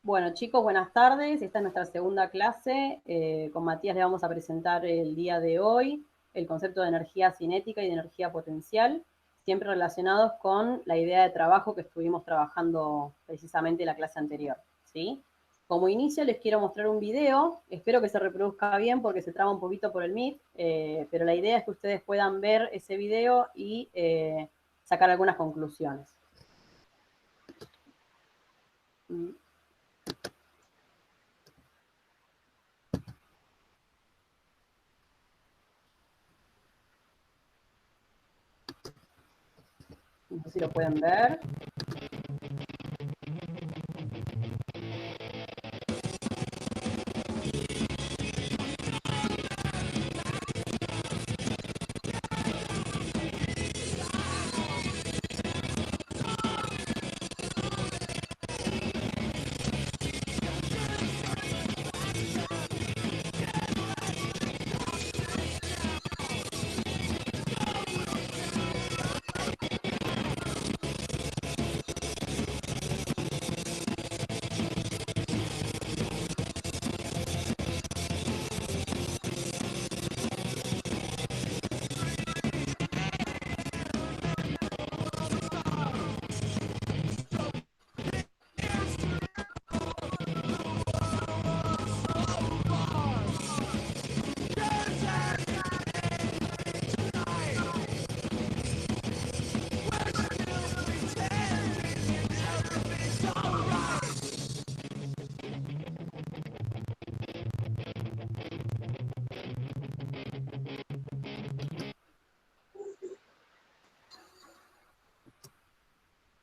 Bueno, chicos, buenas tardes. Esta es nuestra segunda clase. Con Matías le vamos a presentar el día de hoy el concepto de energía cinética y de energía potencial, siempre relacionados con la idea de trabajo que estuvimos trabajando precisamente en la clase anterior, ¿sí? Como inicio les quiero mostrar un video. Espero que se reproduzca bien porque se traba un poquito por el Meet, pero la idea es que ustedes puedan ver ese video y sacar algunas conclusiones. No sé si lo pueden ver.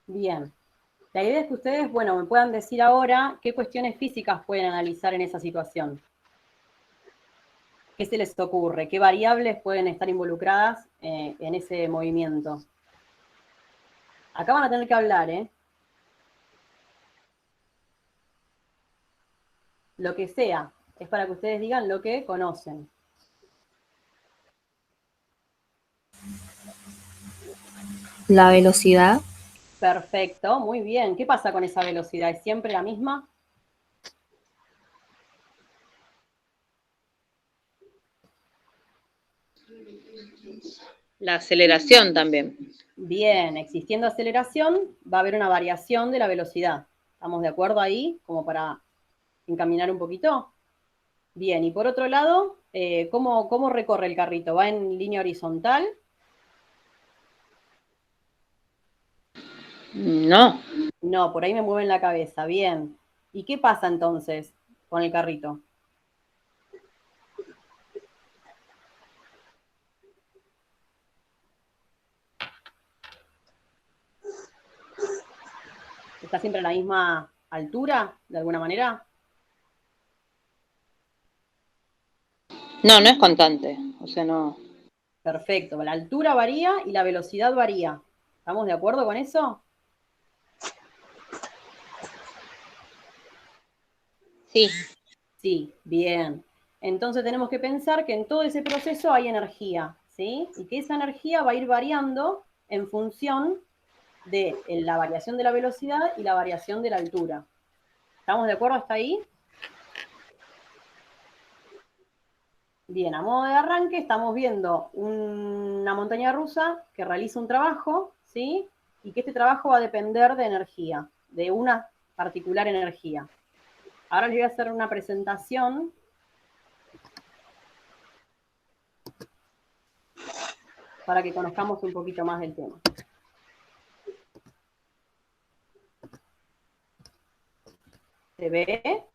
Bien. La idea es que ustedes, bueno, me puedan decir ahora qué cuestiones físicas pueden analizar en esa situación. ¿Qué se les ocurre? ¿Qué variables pueden estar involucradas en ese movimiento? Acá van a tener que hablar, ¿eh? Lo que sea. Es para que ustedes digan lo que conocen. La velocidad. Perfecto, muy bien. ¿Qué pasa con esa velocidad? ¿Es siempre la misma? La aceleración también. Bien, existiendo aceleración, va a haber una variación de la velocidad. ¿Estamos de acuerdo ahí? Como para encaminar un poquito. Bien, y por otro lado, ¿cómo recorre el carrito? ¿Va en línea horizontal? No. No, por ahí me mueven la cabeza. Bien. ¿Y qué pasa entonces con el carrito? ¿Está siempre a la misma altura, de alguna manera? No, no es constante. O sea, no. Perfecto. La altura varía y la velocidad varía. ¿Estamos de acuerdo con eso? Sí. Sí, bien. Entonces tenemos que pensar que en todo ese proceso hay energía, ¿sí? Y que esa energía va a ir variando en función de la variación de la velocidad y la variación de la altura. ¿Estamos de acuerdo hasta ahí? Bien, a modo de arranque estamos viendo una montaña rusa que realiza un trabajo, ¿sí? Y que este trabajo va a depender de energía, de una particular energía. Ahora les voy a hacer una presentación para que conozcamos un poquito más del tema. ¿Se ve?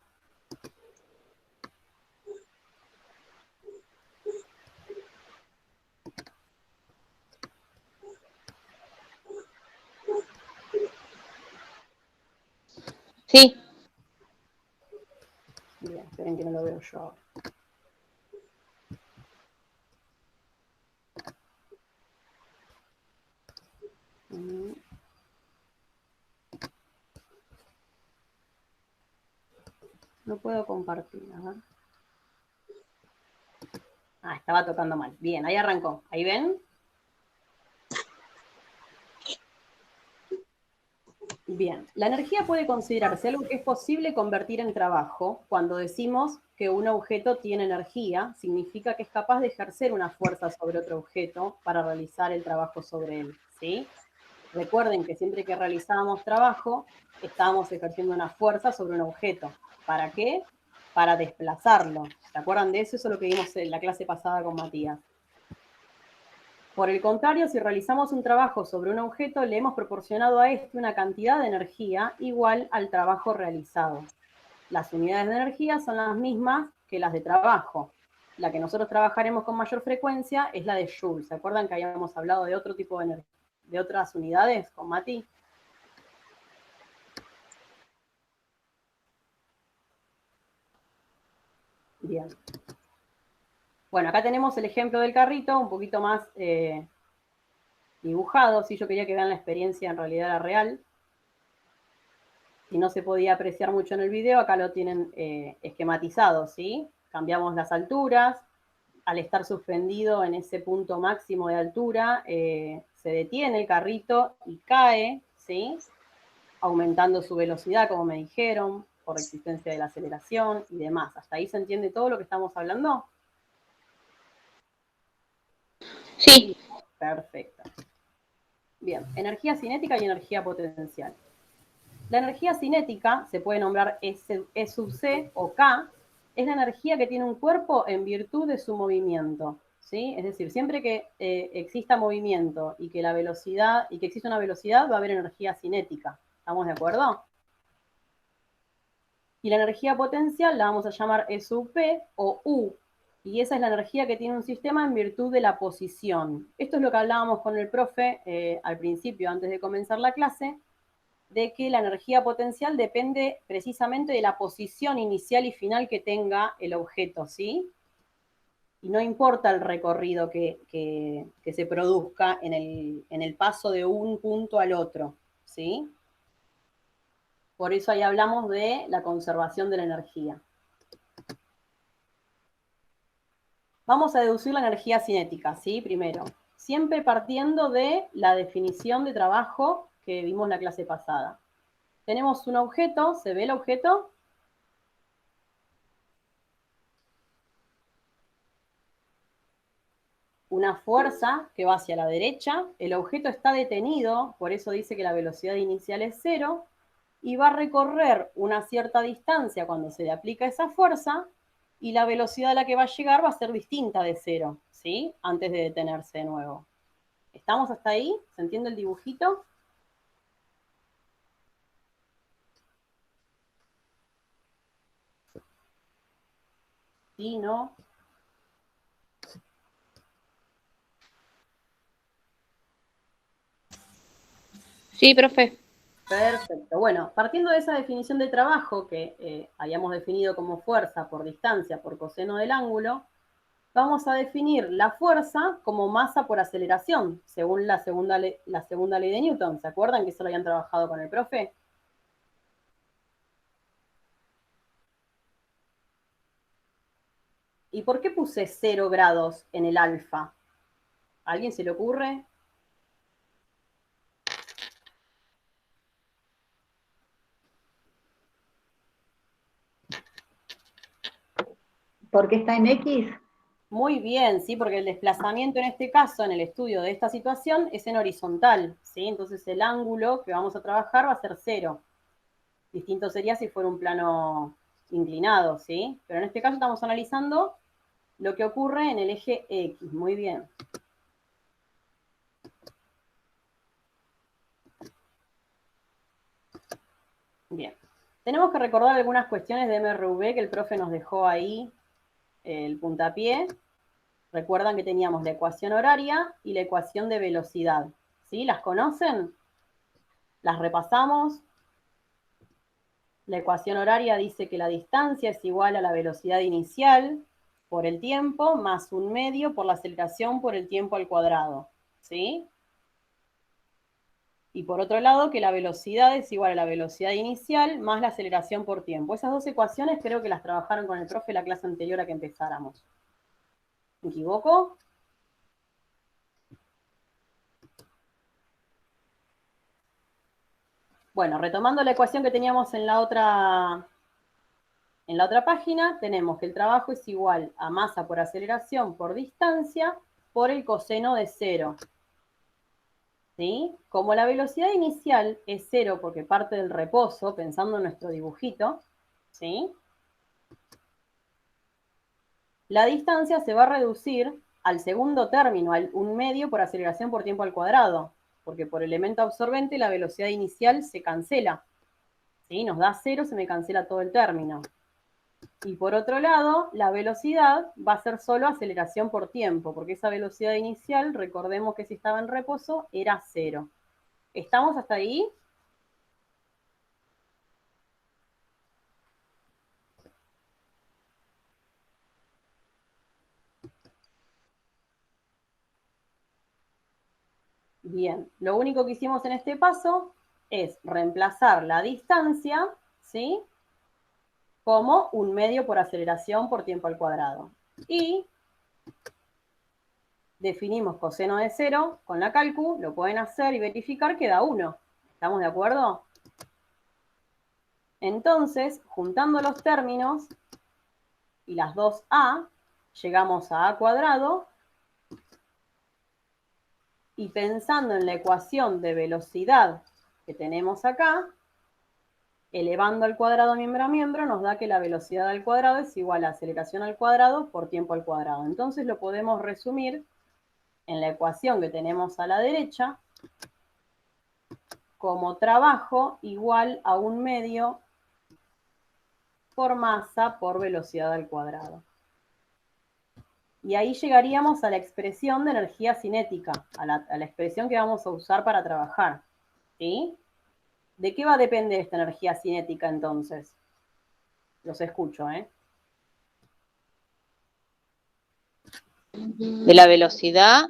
Sí. Bien, esperen que no lo veo yo ahora. No puedo compartir, a ver. Ah, estaba tocando mal. Bien, ahí arrancó. ¿Ahí ven? Bien, la energía puede considerarse algo que es posible convertir en trabajo. Cuando decimos que un objeto tiene energía, significa que es capaz de ejercer una fuerza sobre otro objeto para realizar el trabajo sobre él, ¿sí? Recuerden que siempre que realizábamos trabajo, estábamos ejerciendo una fuerza sobre un objeto. ¿Para qué? Para desplazarlo. ¿Se acuerdan de eso? Eso es lo que vimos en la clase pasada con Matías. Por el contrario, si realizamos un trabajo sobre un objeto, le hemos proporcionado a este una cantidad de energía igual al trabajo realizado. Las unidades de energía son las mismas que las de trabajo. La que nosotros trabajaremos con mayor frecuencia es la de Joule. ¿Se acuerdan que habíamos hablado de otro tipo de energía, de otras unidades con Mati? Bien. Bueno, acá tenemos el ejemplo del carrito, un poquito más dibujado. Sí, yo quería que vean la experiencia, en realidad era real. Si no se podía apreciar mucho en el video, acá lo tienen esquematizado, ¿sí? Cambiamos las alturas. Al estar suspendido en ese punto máximo de altura, se detiene el carrito y cae, ¿sí? Aumentando su velocidad, como me dijeron, por existencia de la aceleración y demás. ¿Hasta ahí se entiende todo lo que estamos hablando? Sí. Perfecto. Bien, energía cinética y energía potencial. La energía cinética, se puede nombrar E sub C o K, es la energía que tiene un cuerpo en virtud de su movimiento, ¿sí? Es decir, siempre que exista movimiento y que la velocidad, y que exista una velocidad, va a haber energía cinética. ¿Estamos de acuerdo? Y la energía potencial la vamos a llamar E sub P o U, y esa es la energía que tiene un sistema en virtud de la posición. Esto es lo que hablábamos con el profe al principio, antes de comenzar la clase, de que la energía potencial depende precisamente de la posición inicial y final que tenga el objeto, ¿sí? Y no importa el recorrido que se produzca en el paso de un punto al otro, ¿sí? Por eso ahí hablamos de la conservación de la energía. Vamos a deducir la energía cinética, ¿sí? Primero, siempre partiendo de la definición de trabajo que vimos la clase pasada. Tenemos un objeto, ¿se ve el objeto? Una fuerza que va hacia la derecha, el objeto está detenido, por eso dice que la velocidad inicial es 0, y va a recorrer una cierta distancia cuando se le aplica esa fuerza, y la velocidad a la que va a llegar va a ser distinta de 0, ¿sí? Antes de detenerse de nuevo. ¿Estamos hasta ahí? ¿Se entiende el dibujito? ¿Sí? ¿No? Sí, profe. Perfecto. Bueno, partiendo de esa definición de trabajo que habíamos definido como fuerza por distancia por coseno del ángulo, vamos a definir la fuerza como masa por aceleración, según la segunda ley de Newton. ¿Se acuerdan que eso lo habían trabajado con el profe? ¿Y por qué puse 0 grados en el alfa? ¿A alguien se le ocurre? ¿Por qué está en X? Muy bien, ¿sí? Porque el desplazamiento en este caso, en el estudio de esta situación, es en horizontal, ¿sí? Entonces el ángulo que vamos a trabajar va a ser 0. Distinto sería si fuera un plano inclinado, ¿sí? Pero en este caso estamos analizando lo que ocurre en el eje X. Muy bien. Bien. Tenemos que recordar algunas cuestiones de MRV que el profe nos dejó ahí, el puntapié. Recuerdan que teníamos la ecuación horaria y la ecuación de velocidad. ¿Sí? ¿Las conocen? ¿Las repasamos? La ecuación horaria dice que la distancia es igual a la velocidad inicial por el tiempo más un medio por la aceleración por el tiempo al cuadrado. ¿Sí? Y por otro lado, que la velocidad es igual a la velocidad inicial más la aceleración por tiempo. Esas dos ecuaciones creo que las trabajaron con el profe la clase anterior a que empezáramos. ¿Me equivoco? Bueno, retomando la ecuación que teníamos en la otra página, tenemos que el trabajo es igual a masa por aceleración por distancia por el coseno de 0. ¿Sí? Como la velocidad inicial es 0 porque parte del reposo, pensando en nuestro dibujito, ¿sí? La distancia se va a reducir al segundo término, al 1/2 por aceleración por tiempo al cuadrado, porque por elemento absorbente la velocidad inicial se cancela. ¿Sí? Nos da 0, se me cancela todo el término. Y por otro lado, la velocidad va a ser solo aceleración por tiempo, porque esa velocidad inicial, recordemos que si estaba en reposo, era 0. ¿Estamos hasta ahí? Bien, lo único que hicimos en este paso es reemplazar la distancia, ¿sí? Como 1/2 por aceleración por tiempo al cuadrado. Y definimos coseno de 0 con la calcu, lo pueden hacer y verificar que da 1. ¿Estamos de acuerdo? Entonces, juntando los términos y las dos a, llegamos a cuadrado. Y pensando en la ecuación de velocidad que tenemos acá, elevando al cuadrado miembro a miembro, nos da que la velocidad al cuadrado es igual a aceleración al cuadrado por tiempo al cuadrado. Entonces lo podemos resumir en la ecuación que tenemos a la derecha como trabajo igual a 1/2 por masa por velocidad al cuadrado. Y ahí llegaríamos a la expresión de energía cinética, a la expresión que vamos a usar para trabajar. ¿Sí? ¿De qué va a depender esta energía cinética entonces? Los escucho, ¿eh? De la velocidad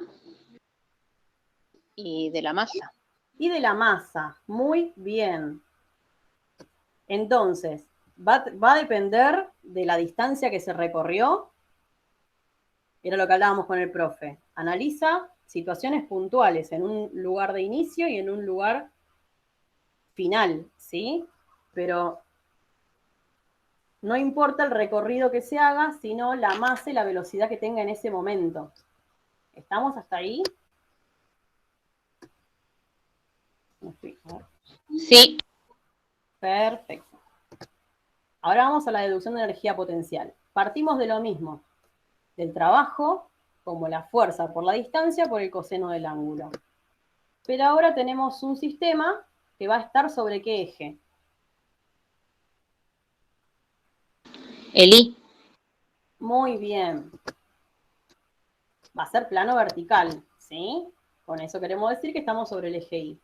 y de la masa. Y de la masa, muy bien. Entonces, va a depender de la distancia que se recorrió. Era lo que hablábamos con el profe. Analiza situaciones puntuales en un lugar de inicio y en un lugar final, ¿sí? Pero no importa el recorrido que se haga, sino la masa y la velocidad que tenga en ese momento. ¿Estamos hasta ahí? Sí. Perfecto. Ahora vamos a la deducción de energía potencial. Partimos de lo mismo, del trabajo, como la fuerza por la distancia por el coseno del ángulo. Pero ahora tenemos un sistema que va a estar sobre qué eje. El I. Muy bien. Va a ser plano vertical, ¿sí? Con eso queremos decir que estamos sobre el eje Y.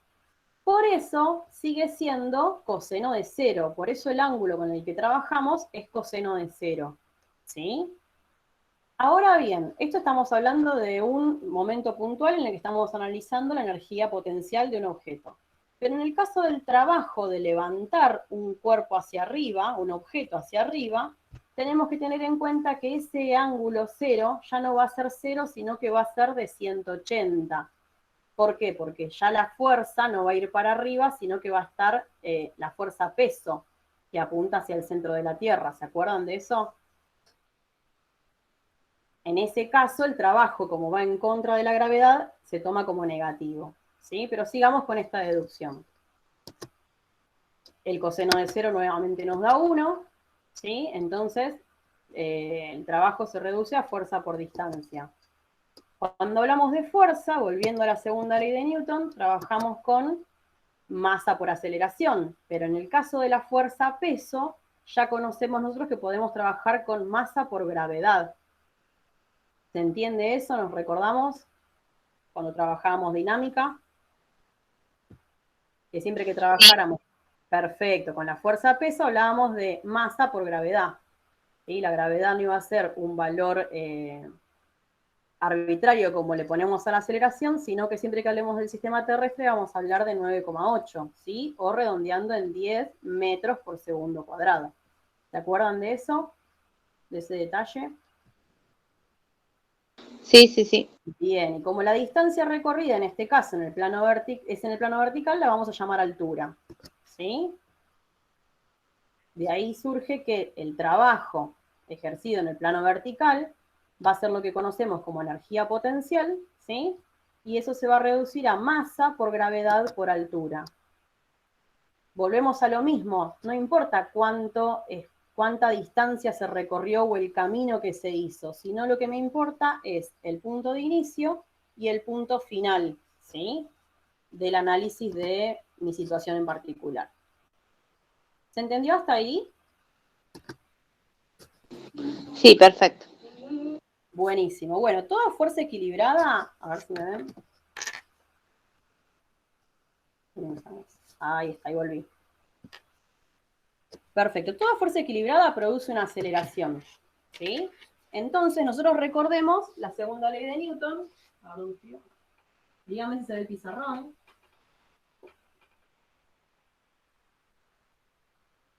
Por eso sigue siendo coseno de 0. Por eso el ángulo con el que trabajamos es coseno de 0. ¿Sí? Ahora bien, esto estamos hablando de un momento puntual en el que estamos analizando la energía potencial de un objeto. Pero en el caso del trabajo de levantar un cuerpo hacia arriba, un objeto hacia arriba, tenemos que tener en cuenta que ese ángulo 0 ya no va a ser 0, sino que va a ser de 180. ¿Por qué? Porque ya la fuerza no va a ir para arriba, sino que va a estar la fuerza peso, que apunta hacia el centro de la Tierra. ¿Se acuerdan de eso? En ese caso, el trabajo, como va en contra de la gravedad, se toma como negativo. ¿Sí? Pero sigamos con esta deducción. El coseno de 0 nuevamente nos da 1. ¿Sí? Entonces, el trabajo se reduce a fuerza por distancia. Cuando hablamos de fuerza, volviendo a la segunda ley de Newton, trabajamos con masa por aceleración, pero en el caso de la fuerza peso, ya conocemos nosotros que podemos trabajar con masa por gravedad. ¿Se entiende eso? ¿Nos recordamos cuando trabajábamos dinámica? Que siempre que trabajáramos, perfecto, con la fuerza peso hablábamos de masa por gravedad. ¿Sí? La gravedad no iba a ser un valor arbitrario como le ponemos a la aceleración, sino que siempre que hablemos del sistema terrestre vamos a hablar de 9,8, ¿sí? O redondeando en 10 metros por segundo cuadrado. ¿Se acuerdan de eso? ¿De ese detalle? Sí, sí, sí. Bien, y como la distancia recorrida en este caso es en el plano vertical, la vamos a llamar altura. ¿sí? De ahí surge que el trabajo ejercido en el plano vertical va a ser lo que conocemos como energía potencial, ¿sí? Y eso se va a reducir a masa por gravedad por altura. Volvemos a lo mismo, no importa cuánta distancia se recorrió o el camino que se hizo, sino lo que me importa es el punto de inicio y el punto final, ¿sí? Del análisis de mi situación en particular. ¿Se entendió hasta ahí? Sí, perfecto. Buenísimo. Bueno, toda fuerza equilibrada, a ver si me ven. Ahí está, ahí volví. Perfecto. Toda fuerza equilibrada produce una aceleración, ¿sí? Entonces, nosotros recordemos la segunda ley de Newton. Dígame si se ve el pizarrón.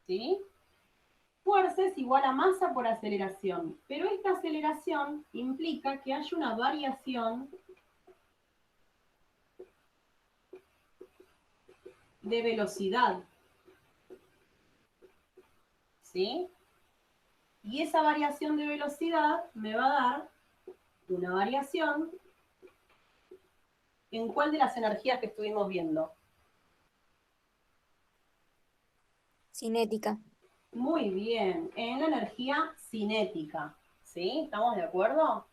¿Sí? Fuerza es igual a masa por aceleración. Pero esta aceleración implica que haya una variación de velocidad. ¿Sí? Y esa variación de velocidad me va a dar una variación en cuál de las energías que estuvimos viendo. Cinética. Muy bien, en la energía cinética. ¿Sí? ¿Estamos de acuerdo?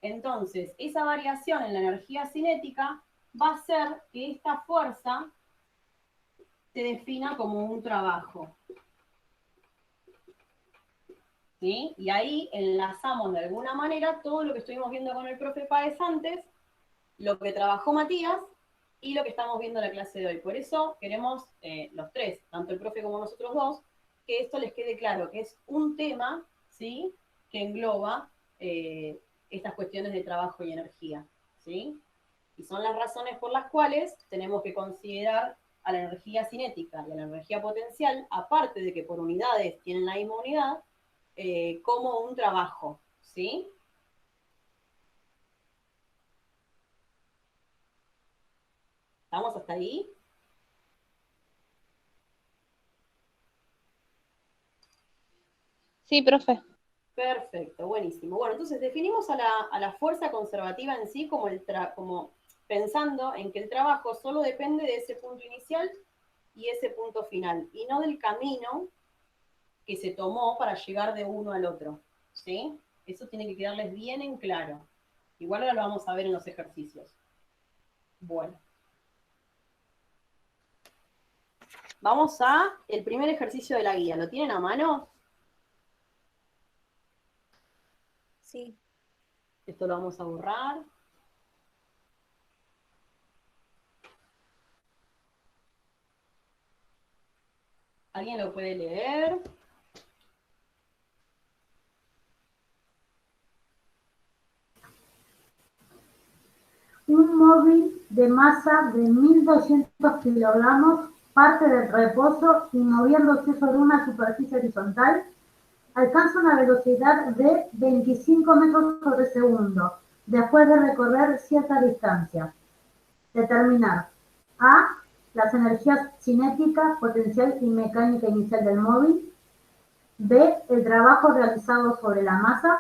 Entonces, esa variación en la energía cinética va a hacer que esta fuerza se defina como un trabajo. ¿Sí? Y ahí enlazamos de alguna manera todo lo que estuvimos viendo con el profe Páez antes, lo que trabajó Matías y lo que estamos viendo en la clase de hoy. Por eso queremos los tres, tanto el profe como nosotros dos, que esto les quede claro, que es un tema, ¿sí? Que engloba estas cuestiones de trabajo y energía, ¿sí? Y son las razones por las cuales tenemos que considerar a la energía cinética y a la energía potencial, aparte de que por unidades tienen la misma unidad, como un trabajo, ¿sí? ¿Estamos hasta ahí? Sí, profe. Perfecto, buenísimo. Bueno, entonces definimos a la fuerza conservativa en sí como pensando en que el trabajo solo depende de ese punto inicial y ese punto final, y no del camino que se tomó para llegar de uno al otro, ¿sí? Eso tiene que quedarles bien en claro. Igual ahora lo vamos a ver en los ejercicios. Bueno. Vamos a el primer ejercicio de la guía. ¿Lo tienen a mano? Sí. Esto lo vamos a borrar. ¿Alguien lo puede leer? Un móvil de masa de 1.200 kilogramos parte del reposo y moviéndose sobre una superficie horizontal alcanza una velocidad de 25 metros sobre segundo después de recorrer cierta distancia. Determinar A. Las energías cinética, potencial y mecánica inicial del móvil. B. El trabajo realizado sobre la masa.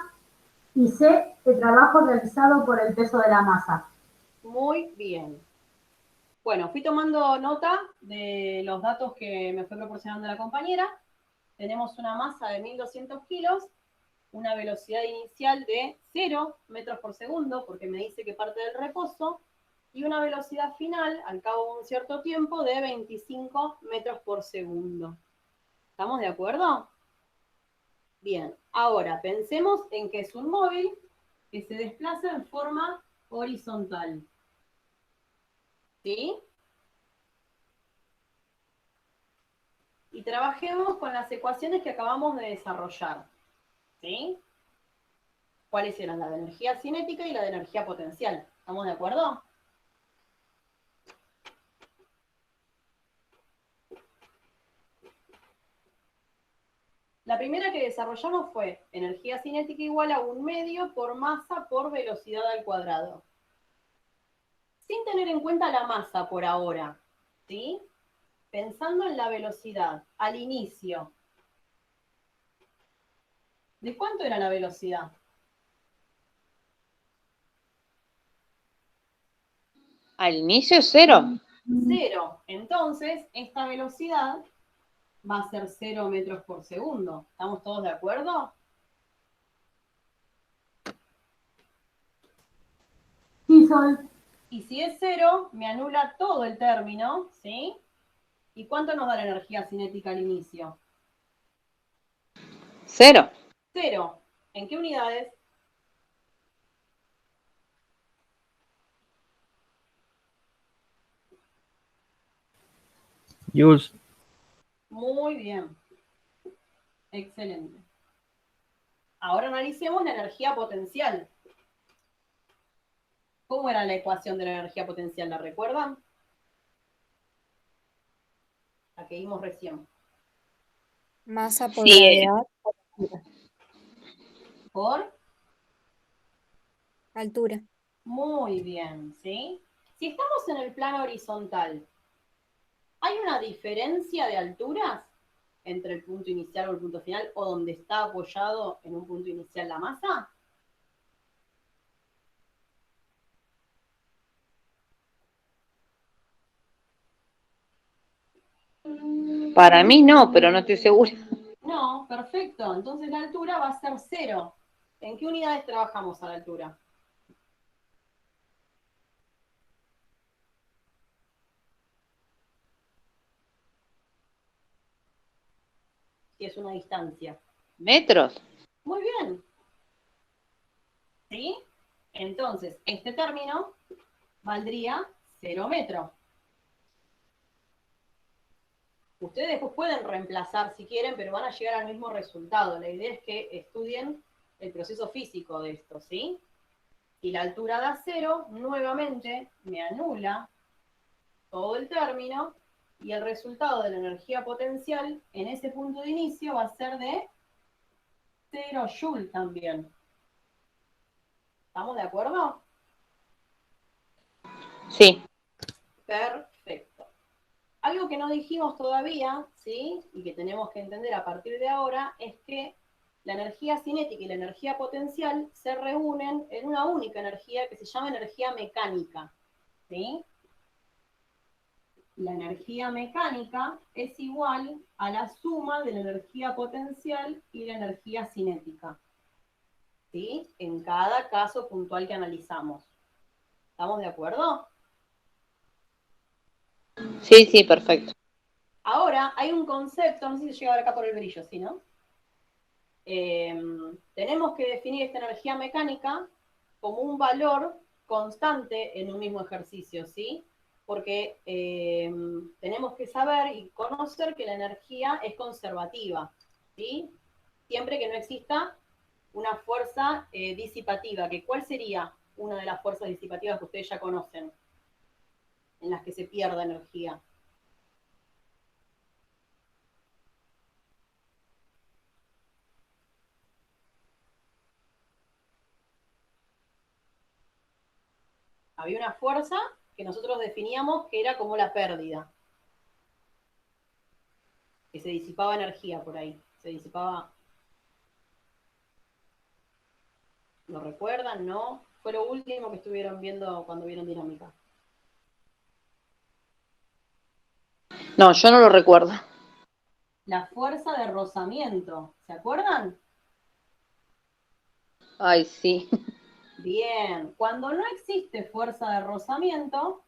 Y C. El trabajo realizado por el peso de la masa. Muy bien. Bueno, fui tomando nota de los datos que me fue proporcionando la compañera. Tenemos una masa de 1.200 kilos, una velocidad inicial de 0 metros por segundo, porque me dice que parte del reposo, y una velocidad final, al cabo de un cierto tiempo, de 25 metros por segundo. ¿Estamos de acuerdo? Bien, ahora pensemos en que es un móvil que se desplaza en forma horizontal. ¿Sí? Y trabajemos con las ecuaciones que acabamos de desarrollar. ¿Sí? ¿Cuáles eran? La de energía cinética y la de energía potencial. ¿Estamos de acuerdo? La primera que desarrollamos fue energía cinética igual a 1/2 por masa por velocidad al cuadrado. Sin tener en cuenta la masa por ahora, ¿sí? pensando en la velocidad, al inicio, ¿de cuánto era la velocidad? Al inicio es 0. 0. Entonces, esta velocidad va a ser 0 metros por segundo. ¿Estamos todos de acuerdo? Sí, Sol. Y si es 0, me anula todo el término, ¿sí? ¿Y cuánto nos da la energía cinética al inicio? 0. 0. ¿En qué unidades? Jules. Muy bien. Excelente. Ahora analicemos la energía potencial. ¿Cómo era la ecuación de la energía potencial? ¿La recuerdan? La que vimos recién. Masa por Sí. gravedad por altura. ¿Por? Altura. Muy bien, ¿sí? Si estamos en el plano horizontal, ¿hay una diferencia de alturas entre el punto inicial o el punto final o donde está apoyado en un punto inicial la masa? Para mí no, pero no estoy segura. No, perfecto. Entonces la altura va a ser 0. ¿En qué unidades trabajamos a la altura? Si es una distancia. ¿Metros? Muy bien. ¿Sí? Entonces, este término valdría 0 metros. Ustedes después pueden reemplazar si quieren, pero van a llegar al mismo resultado. La idea es que estudien el proceso físico de esto, ¿sí? Y la altura da 0, nuevamente me anula todo el término y el resultado de la energía potencial en ese punto de inicio va a ser de 0 joule también. ¿Estamos de acuerdo? Sí. Perfecto. Algo que no dijimos todavía, ¿sí? Y que tenemos que entender a partir de ahora, es que la energía cinética y la energía potencial se reúnen en una única energía que se llama energía mecánica, ¿sí? La energía mecánica es igual a la suma de la energía potencial y la energía cinética, ¿sí? En cada caso puntual que analizamos. ¿Estamos de acuerdo? Sí, sí, perfecto. Ahora hay un concepto, no sé si llega a ver acá por el brillo, ¿sí, no? Tenemos que definir esta energía mecánica como un valor constante en un mismo ejercicio, ¿sí? Porque tenemos que saber y conocer que la energía es conservativa, ¿sí? Siempre que no exista una fuerza disipativa, que ¿cuál sería una de las fuerzas disipativas que ustedes ya conocen, en las que se pierda energía? Había una fuerza que nosotros definíamos que era como la pérdida, que se disipaba energía por ahí, se disipaba. ¿Lo recuerdan? ¿No? Fue lo último que estuvieron viendo cuando vieron dinámica. No, yo no lo recuerdo. La fuerza de rozamiento, ¿se acuerdan? Ay, sí. Bien, cuando no existe fuerza de rozamiento,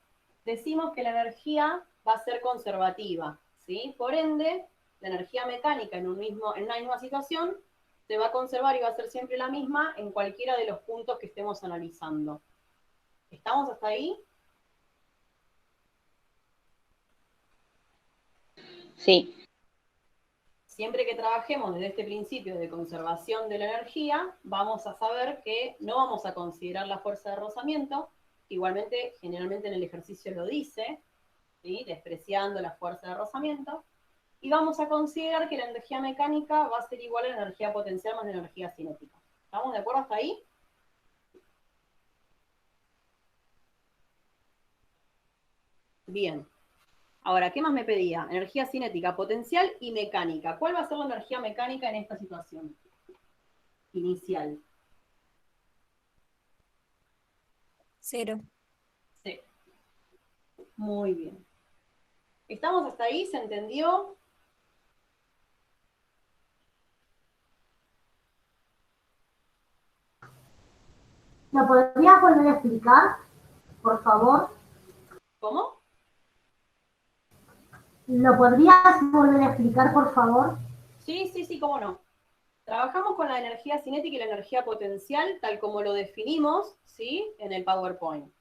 decimos que la energía va a ser conservativa, ¿sí? Por ende, la energía mecánica en una misma situación se va a conservar y va a ser siempre la misma en cualquiera de los puntos que estemos analizando. ¿Estamos hasta ahí? Sí. Siempre que trabajemos desde este principio de conservación de la energía, vamos a saber que no vamos a considerar la fuerza de rozamiento, igualmente generalmente en el ejercicio lo dice, ¿sí? Despreciando la fuerza de rozamiento, y vamos a considerar que la energía mecánica va a ser igual a la energía potencial más la energía cinética. ¿Estamos de acuerdo hasta ahí? Bien. Ahora, ¿qué más me pedía? Energía cinética, potencial y mecánica. ¿Cuál va a ser la energía mecánica en esta situación? Inicial. 0. Sí. Muy bien. ¿Estamos hasta ahí? ¿Se entendió? ¿Lo podrías volver a explicar, por favor? ¿Cómo? ¿Lo podrías volver a explicar, por favor? Sí, cómo no. Trabajamos con la energía cinética y la energía potencial, tal como lo definimos, ¿sí? En el PowerPoint.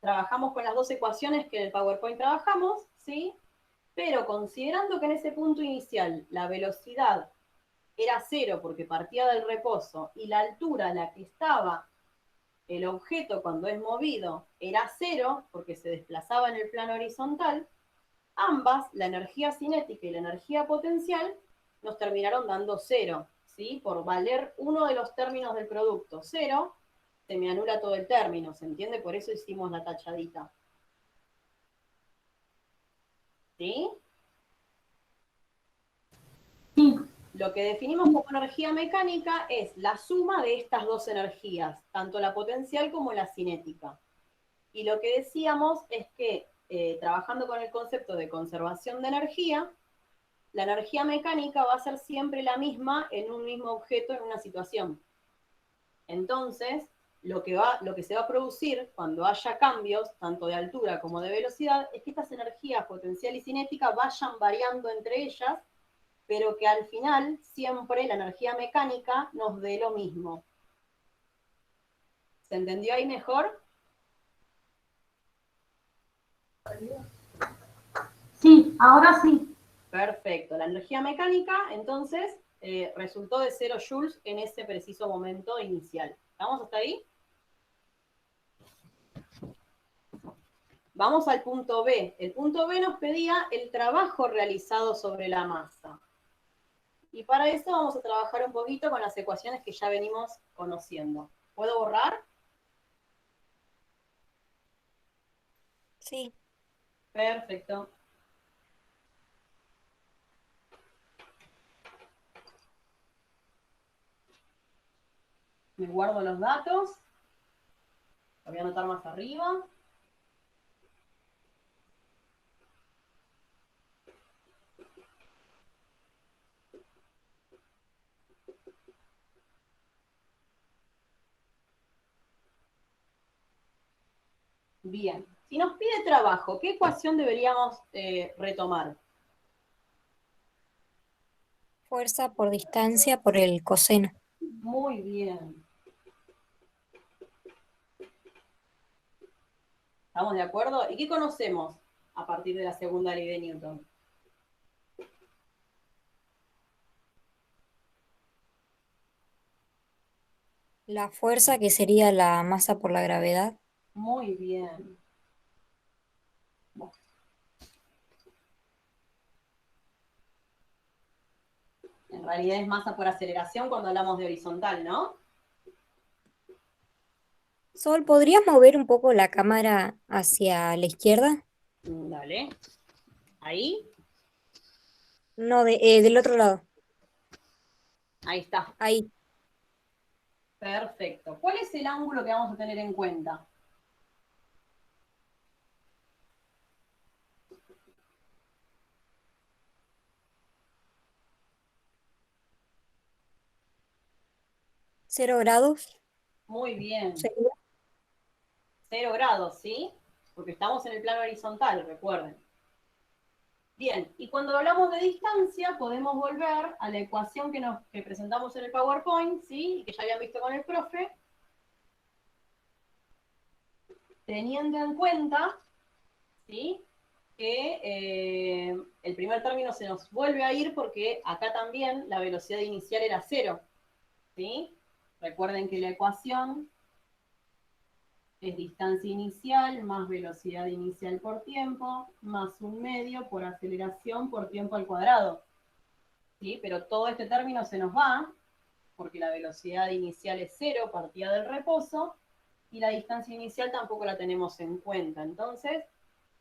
Trabajamos con las dos ecuaciones que en el PowerPoint trabajamos, ¿sí? Pero considerando que en ese punto inicial la velocidad era 0 porque partía del reposo y la altura a la que estaba el objeto cuando es movido era 0 porque se desplazaba en el plano horizontal, ambas, la energía cinética y la energía potencial, nos terminaron dando 0, ¿sí? Por valer uno de los términos del producto 0, se me anula todo el término, ¿se entiende? Por eso hicimos la tachadita. ¿Sí? Sí. Lo que definimos como energía mecánica es la suma de estas dos energías, tanto la potencial como la cinética. Y lo que decíamos es que, trabajando con el concepto de conservación de energía, la energía mecánica va a ser siempre la misma en un mismo objeto en una situación. Entonces, lo que se va a producir cuando haya cambios, tanto de altura como de velocidad, es que estas energías potencial y cinética vayan variando entre ellas, pero que al final siempre la energía mecánica nos dé lo mismo. ¿Se entendió ahí mejor? Sí, ahora sí. Perfecto. La energía mecánica, entonces, resultó de 0 joules en ese preciso momento inicial. ¿Estamos hasta ahí? Vamos al punto B. El punto B nos pedía el trabajo realizado sobre la masa. Y para eso vamos a trabajar un poquito con las ecuaciones que ya venimos conociendo. ¿Puedo borrar? Sí. Perfecto. Me guardo los datos. Lo voy a anotar más arriba. Bien. Si nos pide trabajo, ¿qué ecuación deberíamos retomar? Fuerza por distancia por el coseno. Muy bien. ¿Estamos de acuerdo? ¿Y qué conocemos a partir de la segunda ley de Newton? La fuerza, que sería la masa por la gravedad. Muy bien. En realidad es masa por aceleración cuando hablamos de horizontal, ¿no? Sol, ¿podrías mover un poco la cámara hacia la izquierda? Dale. Ahí. No, del otro lado. Ahí está. Ahí. Perfecto. ¿Cuál es el ángulo que vamos a tener en cuenta? ¿0 grados? Muy bien. ¿Sería? 0 grados, ¿sí? Porque estamos en el plano horizontal, recuerden. Bien, y cuando hablamos de distancia, podemos volver a la ecuación que presentamos en el PowerPoint, ¿sí? Y que ya habían visto con el profe, teniendo en cuenta, ¿sí? Que el primer término se nos vuelve a ir porque acá también la velocidad inicial era 0, ¿sí? Recuerden que la ecuación es distancia inicial más velocidad inicial por tiempo, más un medio por aceleración por tiempo al cuadrado. ¿Sí? Pero todo este término se nos va, porque la velocidad inicial es 0, partida del reposo, y la distancia inicial tampoco la tenemos en cuenta. Entonces,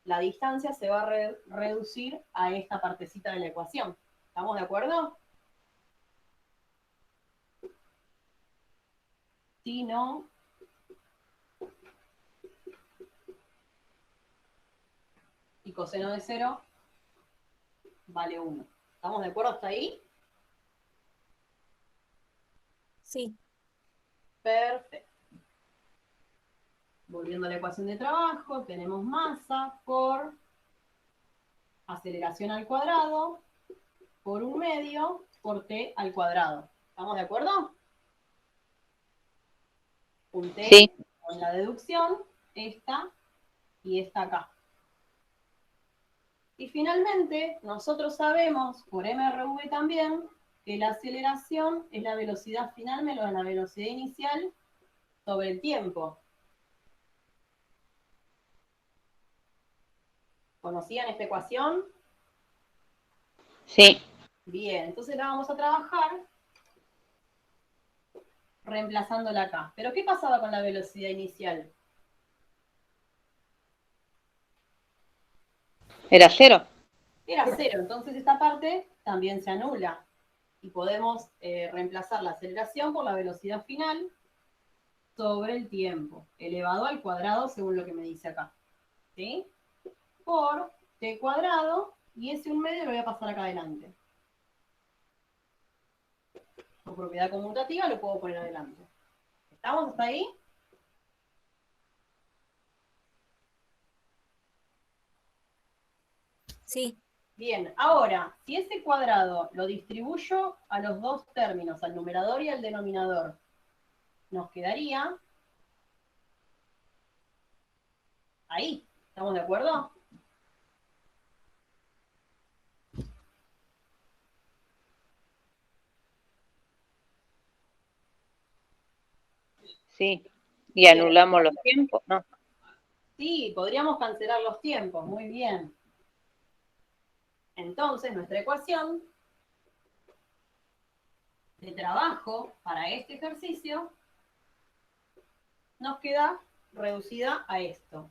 la distancia se va a reducir a esta partecita de la ecuación. ¿Estamos de acuerdo? Sí, no. Y coseno de 0 vale 1. ¿Estamos de acuerdo hasta ahí? Sí. Perfecto. Volviendo a la ecuación de trabajo, tenemos masa por aceleración al cuadrado por 1/2 por t al cuadrado. ¿Estamos de acuerdo? Un t Sí, con la deducción, esta y esta acá. Y finalmente, nosotros sabemos, por MRV también, que la aceleración es la velocidad final menos la velocidad inicial sobre el tiempo. ¿Conocían esta ecuación? sí. Bien, entonces la vamos a trabajar reemplazándola acá. ¿Pero qué pasaba con la velocidad inicial? Era 0. Era 0, entonces esta parte también se anula. Y podemos reemplazar la aceleración por la velocidad final sobre el tiempo, elevado al cuadrado según lo que me dice acá. ¿Sí? Por t cuadrado, y ese 1/2 lo voy a pasar acá adelante. Por propiedad conmutativa lo puedo poner adelante. ¿Estamos hasta ahí? Sí. Bien, ahora, si ese cuadrado lo distribuyo a los dos términos, al numerador y al denominador, nos quedaría ahí. ¿Estamos de acuerdo? Sí. Y anulamos los tiempos, ¿no? Sí, podríamos cancelar los tiempos, muy bien. Entonces, nuestra ecuación de trabajo para este ejercicio nos queda reducida a esto.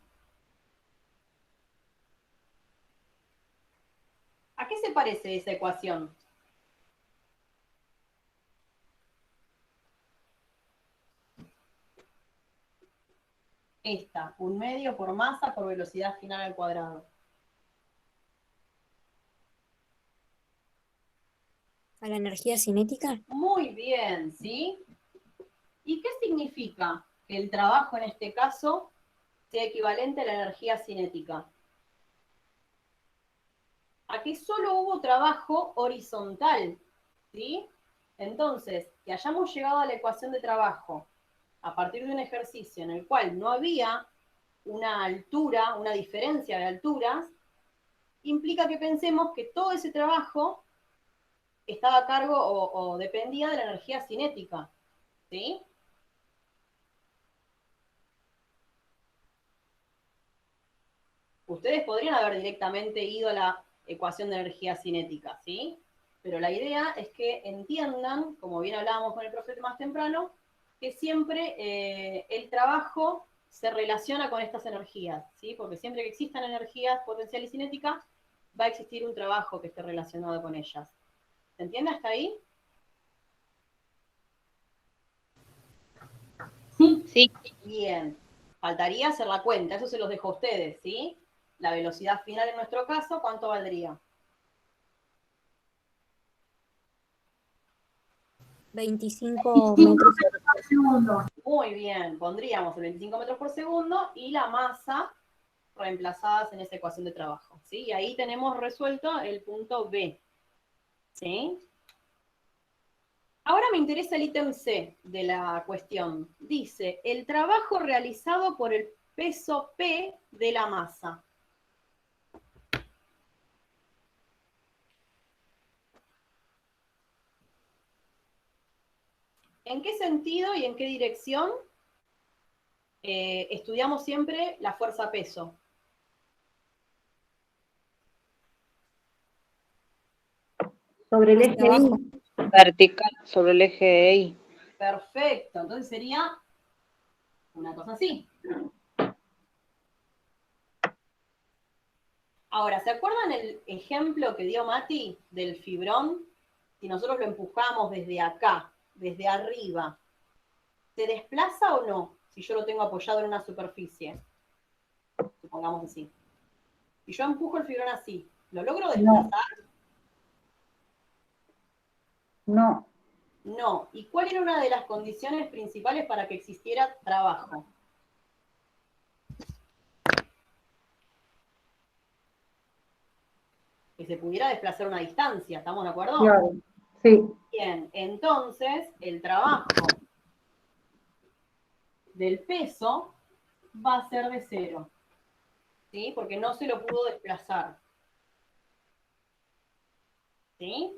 ¿A qué se parece esa ecuación? Esta, 1/2 por masa por velocidad final al cuadrado. ¿A la energía cinética? Muy bien, ¿sí? ¿Y qué significa que el trabajo en este caso sea equivalente a la energía cinética? Aquí solo hubo trabajo horizontal, ¿sí? Entonces, que hayamos llegado a la ecuación de trabajo a partir de un ejercicio en el cual no había una altura, una diferencia de alturas, implica que pensemos que todo ese trabajo estaba a cargo o dependía de la energía cinética, ¿sí? Ustedes podrían haber directamente ido a la ecuación de energía cinética, ¿sí? Pero la idea es que entiendan, como bien hablábamos con el profe más temprano, que siempre el trabajo se relaciona con estas energías, ¿sí? Porque siempre que existan energías potencial y cinética, va a existir un trabajo que esté relacionado con ellas. ¿Se entiende hasta ahí? Sí, Sí. Bien. Faltaría hacer la cuenta, eso se los dejo a ustedes, ¿sí? La velocidad final en nuestro caso, ¿cuánto valdría? 25 5 metros. metros por segundo. Muy bien, pondríamos el 25 metros por segundo y la masa reemplazadas en esa ecuación de trabajo, ¿sí? Y ahí tenemos resuelto el punto B, ¿sí? Ahora me interesa el ítem C de la cuestión. Dice, el trabajo realizado por el peso P de la masa. ¿En qué sentido y en qué dirección estudiamos siempre la fuerza peso? Sobre el Hacia eje abajo. Y. Vertical sobre el eje Y. Perfecto, entonces sería una cosa así. Ahora, ¿se acuerdan el ejemplo que dio Mati del fibrón? Si nosotros lo empujamos desde acá, desde arriba, ¿se desplaza o no? Si yo lo tengo apoyado en una superficie, supongamos así. Si yo empujo el fibrón así, ¿lo logro desplazar? No. No. ¿Y cuál era una de las condiciones principales para que existiera trabajo? Que se pudiera desplazar una distancia, ¿estamos de acuerdo? Claro, sí. Bien, entonces el trabajo del peso va a ser de 0, ¿sí? Porque no se lo pudo desplazar. ¿Sí?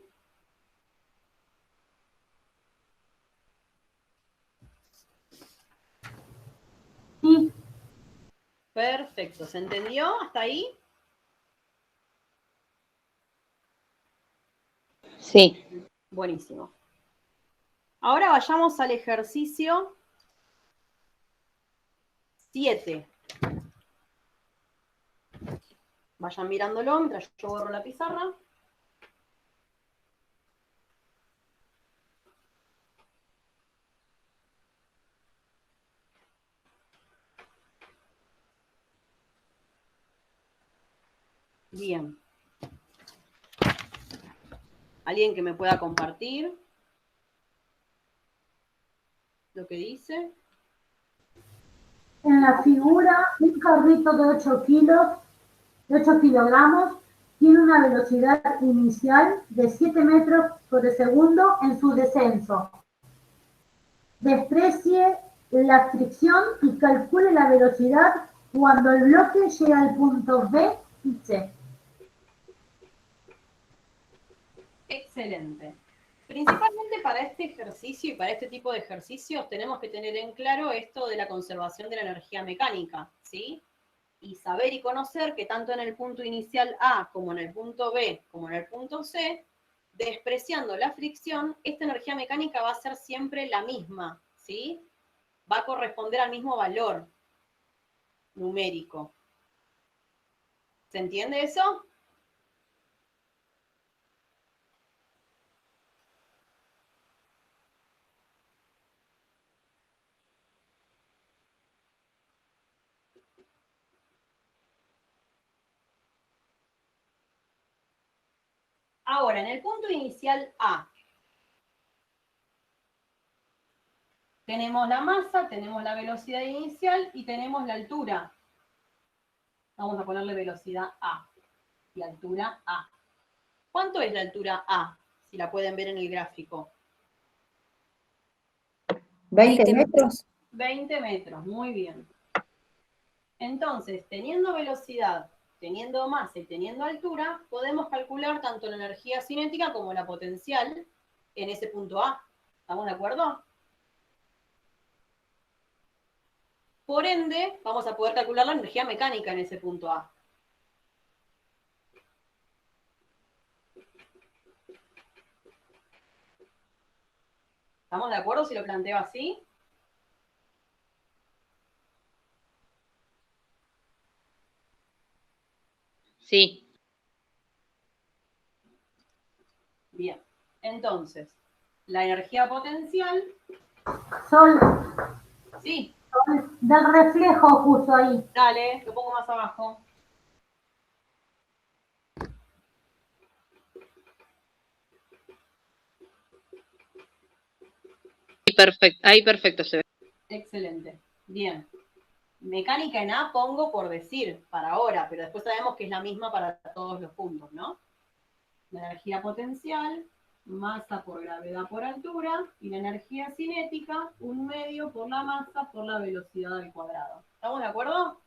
Sí, Perfecto, ¿se entendió hasta ahí? Sí. Buenísimo. Ahora vayamos al ejercicio 7. Vayan mirándolo mientras yo borro la pizarra. Bien. ¿Alguien que me pueda compartir lo que dice? en la figura, un carrito de 8 kilos, de 8 kilogramos, tiene una velocidad inicial de 7 metros por segundo en su descenso. Desprecie la fricción y calcule la velocidad cuando el bloque llega al punto B y C. Excelente. Principalmente para este ejercicio y para este tipo de ejercicios tenemos que tener en claro esto de la conservación de la energía mecánica, ¿sí? Y saber y conocer que tanto en el punto inicial A como en el punto B como en el punto C, despreciando la fricción, esta energía mecánica va a ser siempre la misma, ¿sí? Va a corresponder al mismo valor numérico. ¿Se entiende eso? Ahora, en el punto inicial A, tenemos la masa, tenemos la velocidad inicial y tenemos la altura. Vamos a ponerle velocidad A y altura A. ¿Cuánto es la altura A? Si la pueden ver en el gráfico. 20 metros. 20 metros, muy bien. Entonces, teniendo velocidad, teniendo masa y teniendo altura, podemos calcular tanto la energía cinética como la potencial en ese punto A. ¿Estamos de acuerdo? Por ende, vamos a poder calcular la energía mecánica en ese punto A. ¿Estamos de acuerdo si lo planteo así? Sí. Bien. Entonces, la energía potencial, Sol, sí, del reflejo justo ahí. dale, lo pongo más abajo. Perfecto. Ahí perfecto se ve. Excelente. Bien. Mecánica en A pongo por decir, para ahora, pero después sabemos que es la misma para todos los puntos, ¿no? La energía potencial, masa por gravedad por altura, y la energía cinética, 1/2 por la masa por la velocidad al cuadrado. ¿Estamos de acuerdo?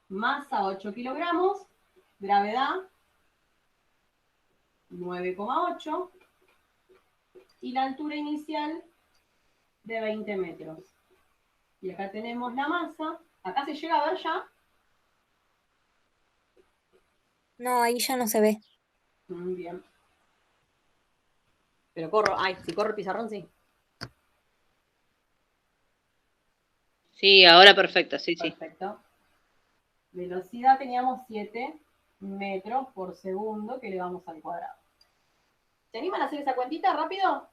Masa 8 kilogramos, gravedad 9,8 y la altura inicial de 20 metros. Y acá tenemos la masa. Acá se llega a ver ya. No, ahí ya no se ve. Muy bien. Pero corro, ay, si corro el pizarrón, sí. Sí, ahora perfecto, sí, sí. Perfecto. Velocidad teníamos 7 metros por segundo que le vamos al cuadrado. ¿Se animan a hacer esa cuentita rápido?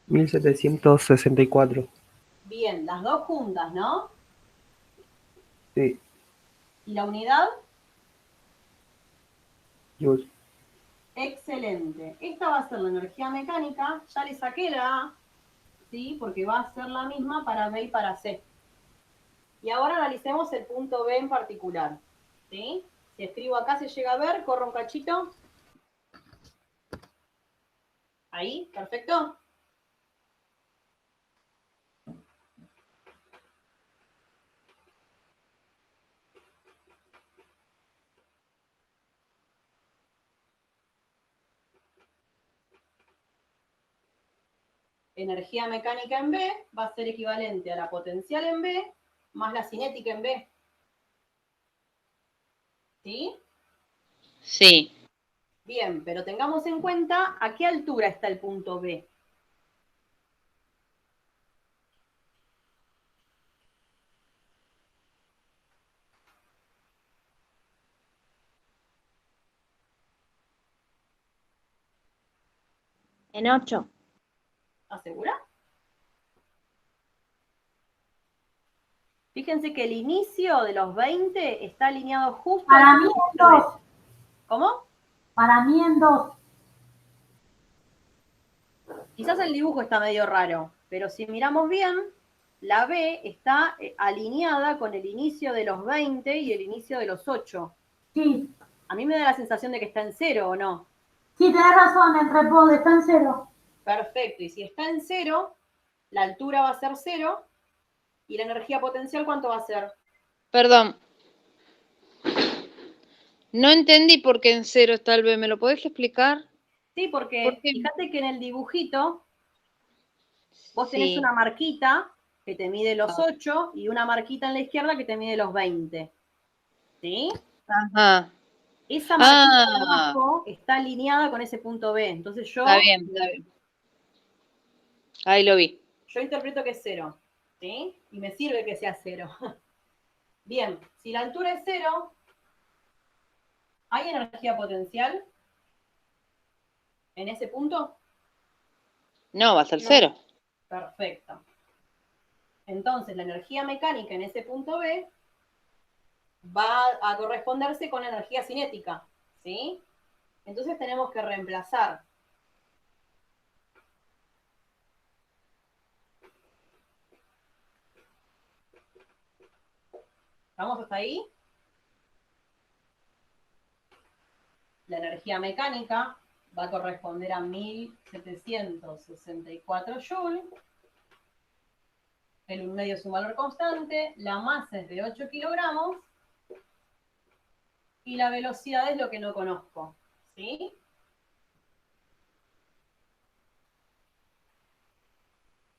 $1.764. Bien, las dos juntas, ¿no? Sí, ¿Y la unidad? joules. Excelente. Esta va a ser la energía mecánica. Ya le saqué la A, ¿sí? Porque va a ser la misma para B y para C. Y ahora analicemos el punto B en particular, ¿sí? Si escribo acá se llega a ver, corro un cachito. Ahí, perfecto. Energía mecánica en B va a ser equivalente a la potencial en B más la cinética en B. ¿Sí? Sí. Bien, pero tengamos en cuenta a qué altura está el punto B. En 8. ¿Estás segura? Fíjense que el inicio de los 20 está alineado justo Para al mí en punto B. 2. ¿Cómo? Para mí en 2. Quizás el dibujo está medio raro, pero si miramos bien, la B está alineada con el inicio de los 20 y el inicio de los 8. Sí. A mí me da la sensación de que está en 0, ¿o no? Sí, tenés razón, el repos está en 0. Perfecto, y si está en 0, la altura va a ser 0, y la energía potencial, ¿cuánto va a ser? Perdón. No entendí por qué en 0 está el B. ¿Me lo podés explicar? Sí, porque fíjate que en el dibujito vos tenés Sí. una marquita que te mide los 8 y una marquita en la izquierda que te mide los 20. ¿Sí? Ajá. Esa marquita de Ah, abajo está alineada con ese punto B. Entonces está bien, está bien. Ahí lo vi. yo interpreto que es 0. ¿Sí? Y me sirve que sea 0. Bien, si la altura es 0, ¿hay energía potencial en ese punto? No, va a ser 0. Perfecto. Entonces, la energía mecánica en ese punto B va a corresponderse con la energía cinética, ¿sí? Entonces tenemos que reemplazar. ¿Vamos hasta ahí? La energía mecánica va a corresponder a 1764 joules. El 1,5 es un valor constante, la masa es de 8 kilogramos y la velocidad es lo que no conozco, ¿sí?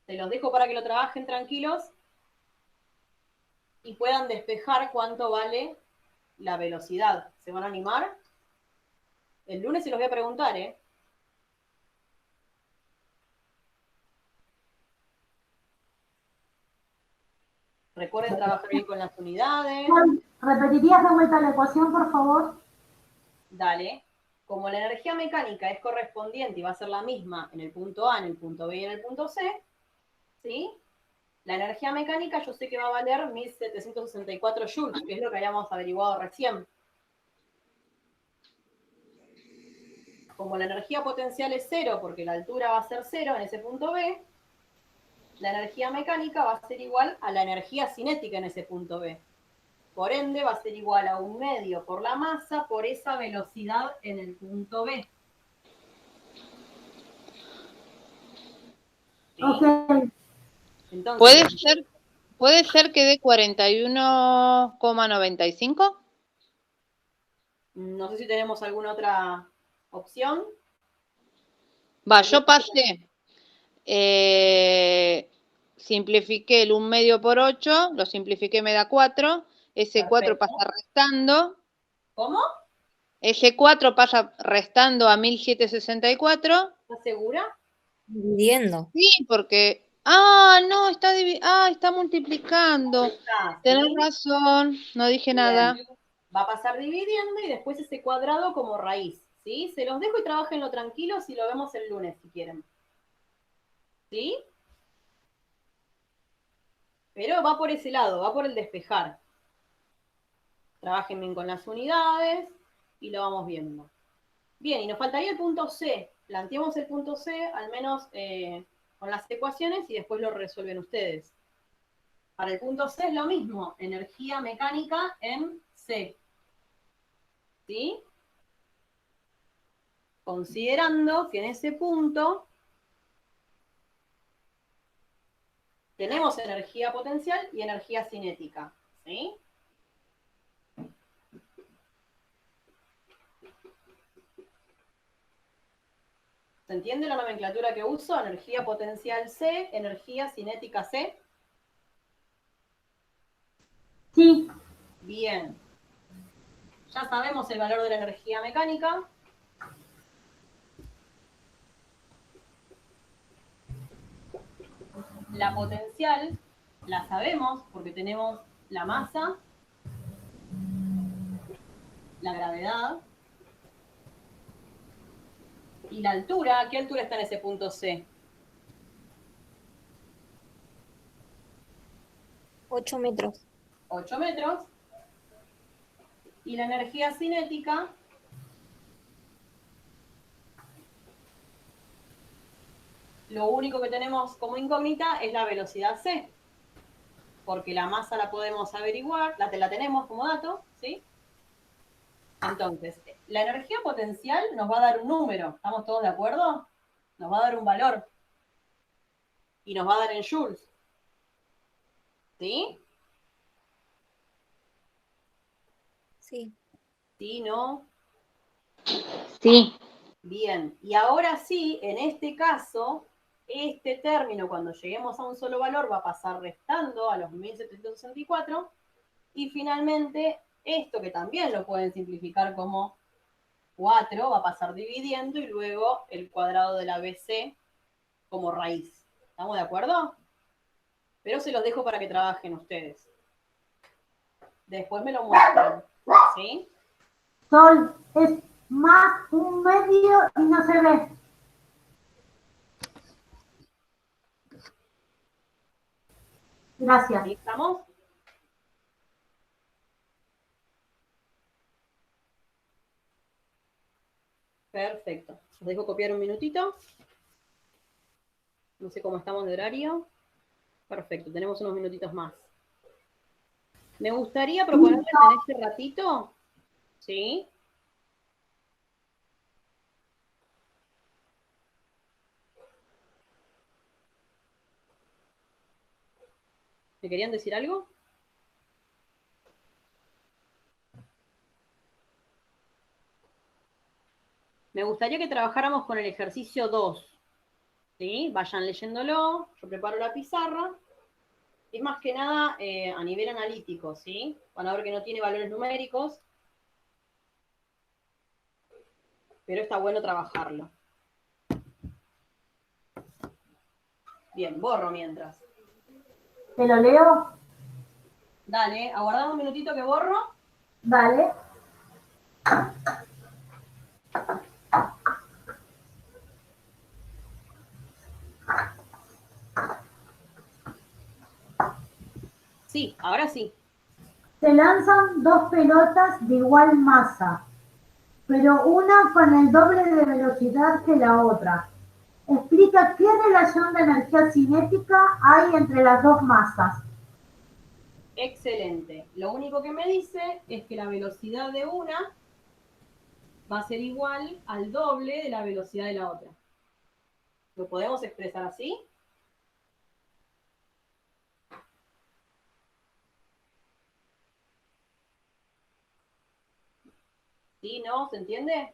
Se los dejo para que lo trabajen tranquilos y puedan despejar cuánto vale la velocidad. ¿Se van a animar? El lunes se los voy a preguntar, ¿eh? Recuerden trabajar bien con las unidades. ¿Repetirías de vuelta la ecuación, por favor? Dale. Como la energía mecánica es correspondiente y va a ser la misma en el punto A, en el punto B y en el punto C, ¿sí? La energía mecánica yo sé que va a valer 1764 joules, que es lo que habíamos averiguado recién. Como la energía potencial es 0, porque la altura va a ser 0 en ese punto B, la energía mecánica va a ser igual a la energía cinética en ese punto B. Por ende, va a ser igual a 1/2 por la masa por esa velocidad en el punto B. ¿sí? Ok, Entonces, ¿Puede ser que dé 41,95? no sé si tenemos alguna otra opción. Yo pasé, simplifiqué el 1/2 por 8, lo simplifiqué, me da 4, ese 4 Perfecto. pasa restando, ¿Cómo? ese 4 pasa restando a 1764. ¿Estás segura? Dividiendo. Sí, porque, no, está multiplicando. Está, Tenés ¿sí? razón, no dije Bien. nada. Va a pasar dividiendo y después ese cuadrado como raíz, ¿sí? Se los dejo y trabajenlo tranquilos y lo vemos el lunes si quieren. ¿Sí? Pero va por ese lado, va por el despejar. Trabajen bien con las unidades y lo vamos viendo. Bien, y nos faltaría el punto C. Planteemos el punto C, al menos con las ecuaciones, y después lo resuelven ustedes. Para el punto C es lo mismo, energía mecánica en C. ¿Sí? Considerando que en ese punto tenemos energía potencial y energía cinética. ¿Sí? ¿Se entiende la nomenclatura que uso? Energía potencial C, energía cinética C. sí, Bien. Ya sabemos el valor de la energía mecánica. La potencial la sabemos porque tenemos la masa, la gravedad y la altura. ¿Qué altura está en ese punto C? 8 metros. 8 metros. Y la energía cinética lo único que tenemos como incógnita es la velocidad C, porque la masa la podemos averiguar, la tenemos como dato, ¿sí? Entonces, la energía potencial nos va a dar un número, ¿estamos todos de acuerdo? Nos va a dar un valor. Y nos va a dar en joules. ¿Sí? Sí. ¿Sí? ¿No? Sí. Bien. Y ahora sí, en este caso, este término, cuando lleguemos a un solo valor, va a pasar restando a los 1764. Y finalmente, esto que también lo pueden simplificar como 4, va a pasar dividiendo y luego el cuadrado de la BC como raíz. ¿Estamos de acuerdo? Pero se los dejo para que trabajen ustedes. Después me lo muestran. ¿Sí? Sol es más un medio y no se ve. Gracias. ¿Sí estamos? Perfecto. Los dejo copiar un minutito. No sé cómo estamos de horario. Perfecto, tenemos unos minutitos más. Me gustaría proponerles en este ratito, ¿sí? ¿Me querían decir algo? Me gustaría que trabajáramos con el ejercicio 2, ¿sí? Vayan leyéndolo, yo preparo la pizarra. Es más que nada a nivel analítico, ¿sí? Van a ver que no tiene valores numéricos, pero está bueno trabajarlo. Bien, borro mientras. ¿Te lo leo? Dale, aguardame un minutito que borro. Dale. Sí, ahora sí. Se lanzan dos pelotas de igual masa, pero una con el doble de velocidad que la otra. Explica qué relación de energía cinética hay entre las dos masas. Excelente. Lo único que me dice es que la velocidad de una va a ser igual al doble de la velocidad de la otra. ¿Lo podemos expresar así? ¿Sí? ¿No? ¿Se entiende?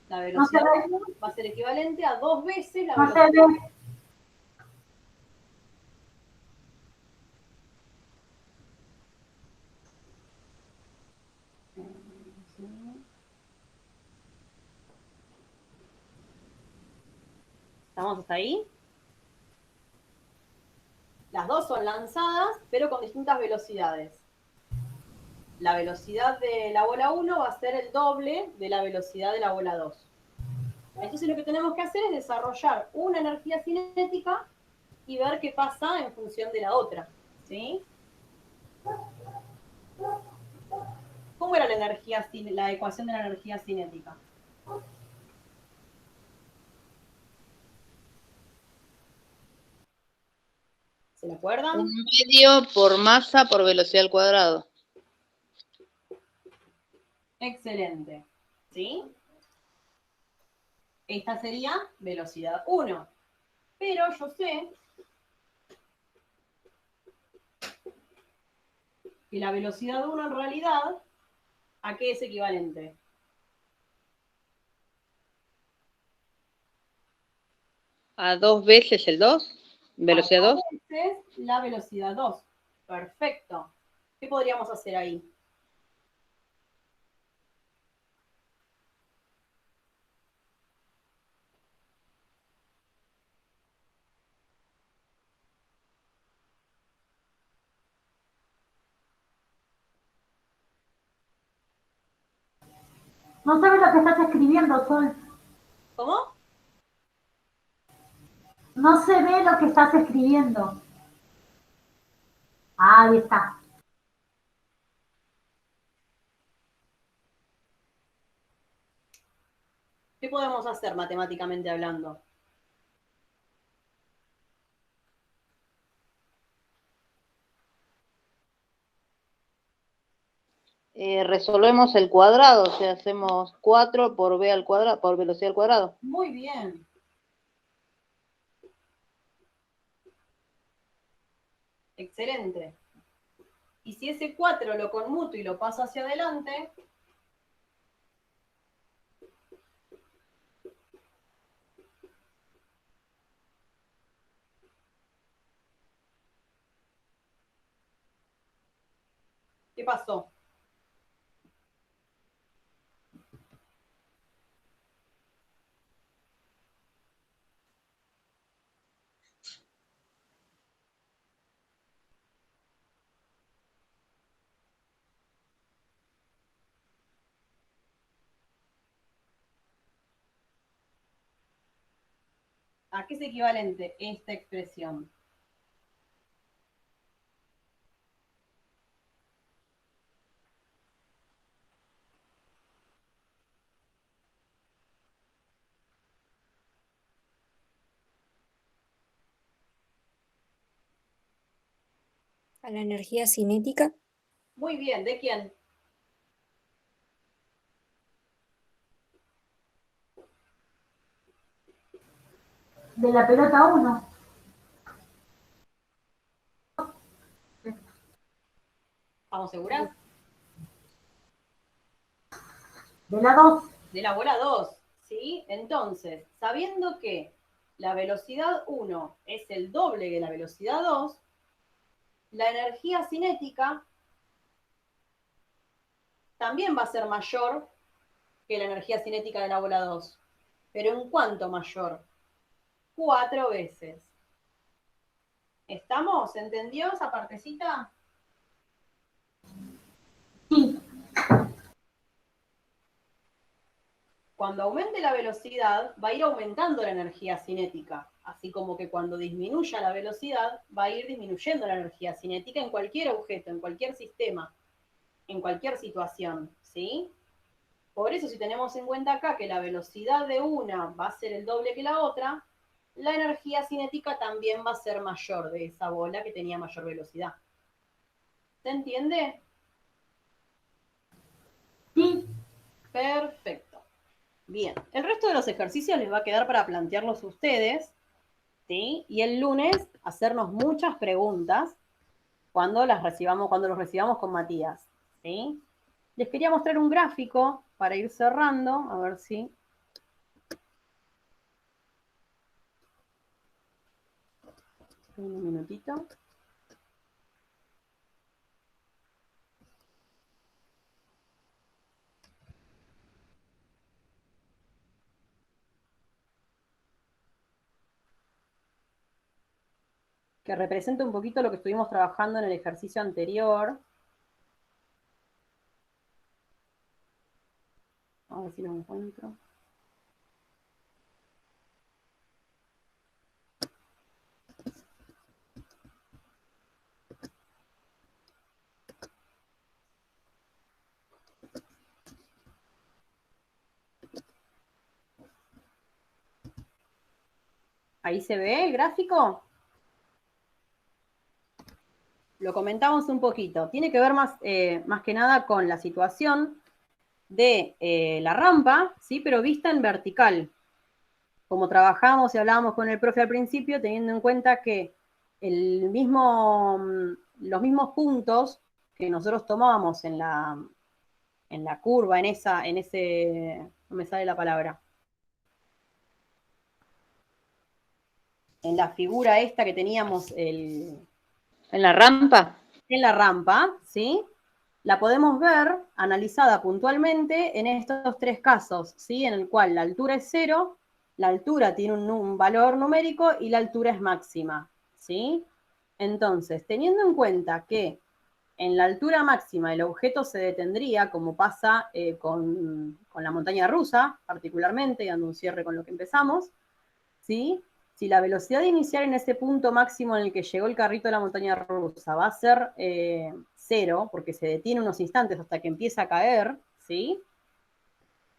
La No se velocidad ve, va a ser equivalente a 2 veces la no se velocidad. ve. ¿Estamos hasta ahí? Las dos son lanzadas, pero con distintas velocidades. La velocidad de la bola 1 va a ser el doble de la velocidad de la bola 2. Entonces lo que tenemos que hacer es desarrollar una energía cinética y ver qué pasa en función de la otra. ¿Sí? ¿Cómo era la ecuación de la energía cinética? ¿Se la acuerdan? 1/2 por masa por velocidad al cuadrado. Excelente. ¿Sí? Esta sería velocidad 1. Pero yo sé que la velocidad 1 en realidad, ¿a qué es equivalente? ¿A 2 veces el 2? ¿Velocidad A 2? veces la velocidad 2. Perfecto. ¿Qué podríamos hacer ahí? No se ve lo que estás escribiendo, Sol. ¿Cómo? No se ve lo que estás escribiendo. Ahí está. ¿Qué podemos hacer matemáticamente hablando? Resolvemos el cuadrado, o sea, hacemos 4 por v al cuadrado, por velocidad al cuadrado. Muy bien. Excelente. Y si ese 4 lo conmuto y lo paso hacia adelante, ¿qué pasó? ¿A qué es equivalente esta expresión? A la energía cinética. Muy bien, ¿de quién? De la pelota 1. ¿Estamos seguras? De la 2. De la bola 2, ¿sí? Entonces, sabiendo que la velocidad 1 es el doble de la velocidad 2, la energía cinética también va a ser mayor que la energía cinética de la bola 2. ¿Pero en cuánto mayor? 4 veces. ¿Estamos? ¿Entendió esa partecita? Sí. Cuando aumente la velocidad, va a ir aumentando la energía cinética, así como que cuando disminuya la velocidad, va a ir disminuyendo la energía cinética en cualquier objeto, en cualquier sistema, en cualquier situación, ¿sí? Por eso, si tenemos en cuenta acá que la velocidad de una va a ser el doble que la otra, la energía cinética también va a ser mayor de esa bola que tenía mayor velocidad. ¿Se entiende? Sí. Perfecto. Bien, el resto de los ejercicios les va a quedar para plantearlos ustedes, ¿sí? Y el lunes hacernos muchas preguntas cuando los recibamos con Matías, ¿sí? Les quería mostrar un gráfico para ir cerrando, a ver si... Un minutito. Que representa un poquito lo que estuvimos trabajando en el ejercicio anterior. A ver si lo encuentro. ¿Ahí se ve el gráfico? Lo comentamos un poquito. Tiene que ver más que nada con la situación de la rampa, ¿sí? Pero vista en vertical. Como trabajamos y hablábamos con el profe al principio, teniendo en cuenta que los mismos puntos que nosotros tomábamos en la curva, no me sale la palabra, en la figura esta que teníamos ¿En la rampa? en la rampa, ¿sí? La podemos ver analizada puntualmente en estos tres casos, ¿sí? En el cual la altura es 0, la altura tiene un valor numérico y la altura es máxima, ¿sí? Entonces, teniendo en cuenta que en la altura máxima el objeto se detendría, como pasa con la montaña rusa, particularmente, y dando un cierre con lo que empezamos, ¿sí? Si la velocidad inicial en ese punto máximo en el que llegó el carrito de la montaña rusa va a ser 0, porque se detiene unos instantes hasta que empieza a caer, ¿sí?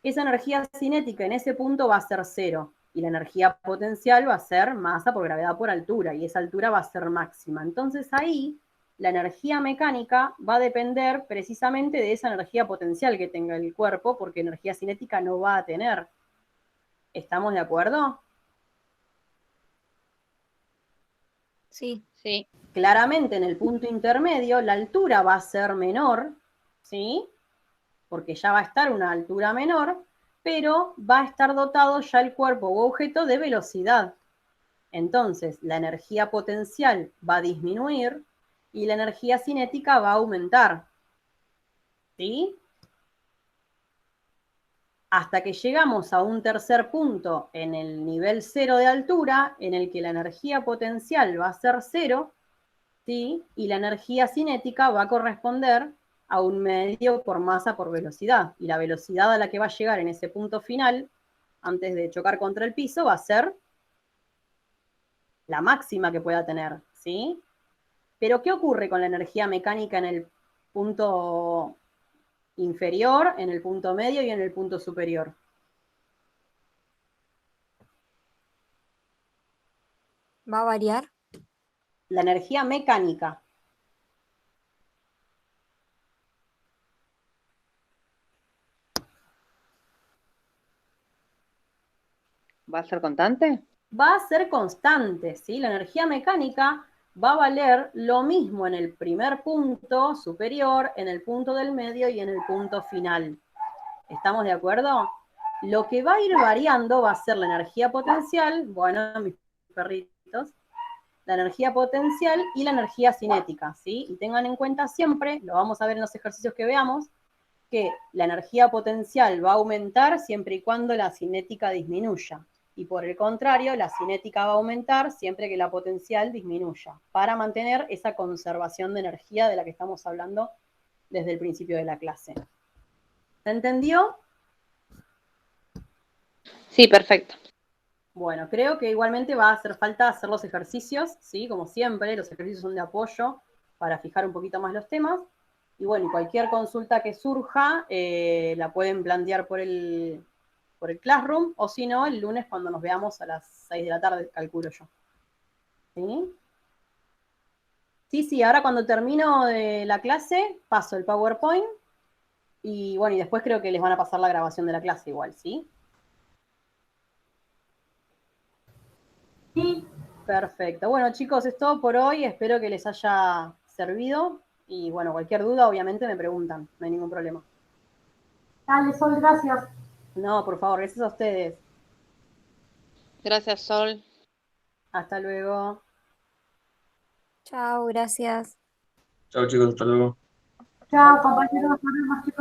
Esa energía cinética en ese punto va a ser 0, y la energía potencial va a ser masa por gravedad por altura, y esa altura va a ser máxima. Entonces ahí la energía mecánica va a depender precisamente de esa energía potencial que tenga el cuerpo, porque energía cinética no va a tener. ¿Estamos de acuerdo? Sí. Sí. Claramente en el punto intermedio la altura va a ser menor, ¿sí? Porque ya va a estar una altura menor, pero va a estar dotado ya el cuerpo u objeto de velocidad. Entonces, la energía potencial va a disminuir y la energía cinética va a aumentar, ¿sí? Hasta que llegamos a un tercer punto en el nivel 0 de altura, en el que la energía potencial va a ser 0, ¿sí? Y la energía cinética va a corresponder a un medio por masa por velocidad. Y la velocidad a la que va a llegar en ese punto final, antes de chocar contra el piso, va a ser la máxima que pueda tener, ¿sí? Pero ¿qué ocurre con la energía mecánica en el punto inferior, en el punto medio y en el punto superior? ¿Va a variar? La energía mecánica. ¿Va a ser constante? Va a ser constante, ¿sí? La energía mecánica va a valer lo mismo en el primer punto superior, en el punto del medio y en el punto final. ¿Estamos de acuerdo? Lo que va a ir variando va a ser la energía potencial, bueno, mis perritos, la energía potencial y la energía cinética, ¿sí? Y tengan en cuenta siempre, lo vamos a ver en los ejercicios que veamos, que la energía potencial va a aumentar siempre y cuando la cinética disminuya. Y por el contrario, la cinética va a aumentar siempre que la potencial disminuya, para mantener esa conservación de energía de la que estamos hablando desde el principio de la clase. ¿Se entendió? Sí, perfecto. Bueno, creo que igualmente va a hacer falta hacer los ejercicios, ¿sí? Como siempre, los ejercicios son de apoyo para fijar un poquito más los temas. Y bueno, cualquier consulta que surja la pueden plantear por el Classroom, o si no, el lunes cuando nos veamos a las 6 de la tarde, calculo yo. ¿Sí? Sí, ahora cuando termino de la clase, paso el PowerPoint, y bueno, y después creo que les van a pasar la grabación de la clase igual, ¿sí? Sí, Perfecto. Bueno, chicos, es todo por hoy. Espero que les haya servido. Y bueno, cualquier duda, obviamente, me preguntan. No hay ningún problema. Dale, Sol, gracias. No, por favor, gracias a ustedes. Gracias, Sol. Hasta luego. Chao, gracias. Chao chicos, hasta luego. Chao, compañeros, nos vemos, chicos.